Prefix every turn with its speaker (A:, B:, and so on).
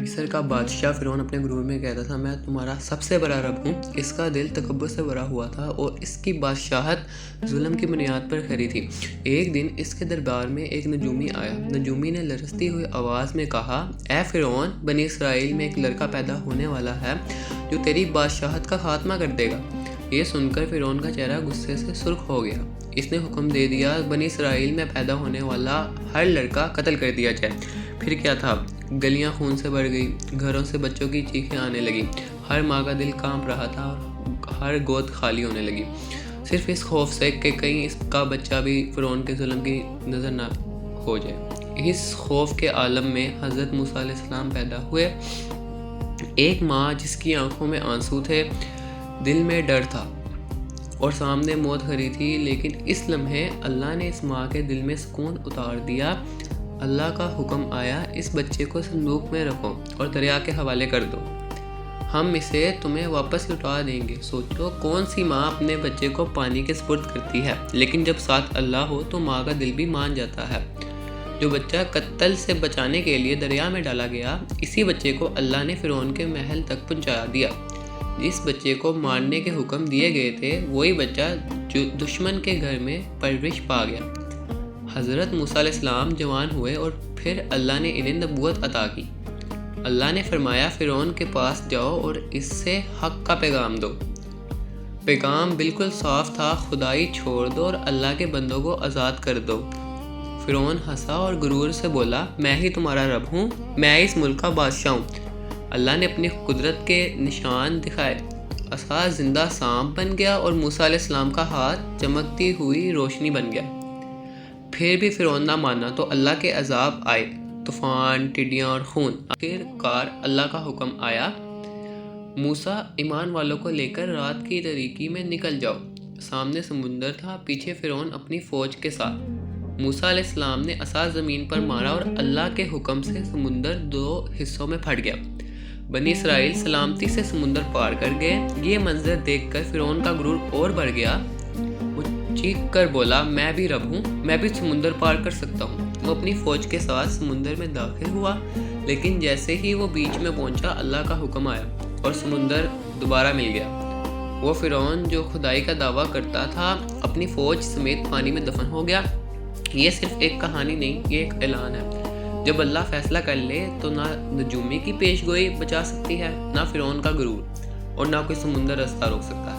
A: مصر کا بادشاہ فرعون اپنے غرور میں کہتا تھا میں تمہارا سب سے بڑا رب ہوں۔ اس کا دل تکبر سے بھرا ہوا تھا اور اس کی بادشاہت ظلم کی بنیاد پر کھڑی تھی۔ ایک دن اس کے دربار میں ایک نجومی آیا۔ نجومی نے لرزتی ہوئی آواز میں کہا، اے فرعون، بنی اسرائیل میں ایک لڑکا پیدا ہونے والا ہے جو تیری بادشاہت کا خاتمہ کر دے گا۔ یہ سن کر فرعون کا چہرہ غصے سے سرخ ہو گیا۔ اس نے حکم دے دیا بنی اسرائیل میں پیدا ہونے والا ہر لڑکا قتل کر دیا جائے۔ پھر کیا تھا، گلیاں خون سے بھر گئی، گھروں سے بچوں کی چیخیں آنے لگی، ہر ماں کا دل کانپ رہا تھا اور ہر گود خالی ہونے لگی، صرف اس خوف سے کہ کہیں اس کا بچہ بھی فرعون کے ظلم کی نظر نہ ہو جائے۔ اس خوف کے عالم میں حضرت موسیٰ علیہ السلام پیدا ہوئے۔ ایک ماں جس کی آنکھوں میں آنسو تھے، دل میں ڈر تھا اور سامنے موت کھڑی تھی، لیکن اس لمحے اللہ نے اس ماں کے دل میں سکون اتار دیا۔ اللہ کا حکم آیا، اس بچے کو صندوق میں رکھو اور دریا کے حوالے کر دو، ہم اسے تمہیں واپس لوٹا دیں گے۔ سوچو کون سی ماں اپنے بچے کو پانی کے سپرد کرتی ہے، لیکن جب ساتھ اللہ ہو تو ماں کا دل بھی مان جاتا ہے۔ جو بچہ قتل سے بچانے کے لیے دریا میں ڈالا گیا، اسی بچے کو اللہ نے فرعون کے محل تک پہنچا دیا۔ جس بچے کو مارنے کے حکم دیے گئے تھے، وہی بچہ جو دشمن کے گھر میں پرورش پا گیا۔ حضرت موسیٰ علیہ السلام جوان ہوئے اور پھر اللہ نے انہیں نبوت عطا کی۔ اللہ نے فرمایا فرعون کے پاس جاؤ اور اس سے حق کا پیغام دو۔ پیغام بالکل صاف تھا، خدائی چھوڑ دو اور اللہ کے بندوں کو آزاد کر دو۔ فرعون ہنسا اور غرور سے بولا، میں ہی تمہارا رب ہوں، میں اس ملک کا بادشاہ ہوں۔ اللہ نے اپنی قدرت کے نشان دکھائے، عصا زندہ سانپ بن گیا اور موسیٰ علیہ السلام کا ہاتھ چمکتی ہوئی روشنی بن گیا۔ پھر بھی فرعون نہ مانا تو اللہ کے عذاب آئے، طوفان، ٹڈیاں اور خون۔ آخر کار اللہ کا حکم آیا، موسیٰ ایمان والوں کو لے کر رات کی تاریکی میں نکل جاؤ۔ سامنے سمندر تھا، پیچھے فرعون اپنی فوج کے ساتھ۔ موسیٰ علیہ السلام نے عصا زمین پر مارا اور اللہ کے حکم سے سمندر 2 حصوں میں پھٹ گیا۔ بنی اسرائیل سلامتی سے سمندر پار کر گئے۔ یہ منظر دیکھ کر فرعون کا غرور اور بڑھ گیا۔ وہ چیخ کر بولا، میں بھی رب ہوں، میں بھی سمندر پار کر سکتا ہوں۔ وہ اپنی فوج کے ساتھ سمندر میں داخل ہوا، لیکن جیسے ہی وہ بیچ میں پہنچا، اللہ کا حکم آیا اور سمندر دوبارہ مل گیا۔ وہ فرعون جو خدائی کا دعویٰ کرتا تھا، اپنی فوج سمیت پانی میں دفن ہو گیا۔ یہ صرف ایک کہانی نہیں، یہ ایک اعلان ہے۔ جب اللہ فیصلہ کر لے تو نہ نجومی کی پیش گوئی بچا سکتی ہے، نہ فرعون کا غرور، اور نہ کوئی سمندر راستہ روک سکتا ہے۔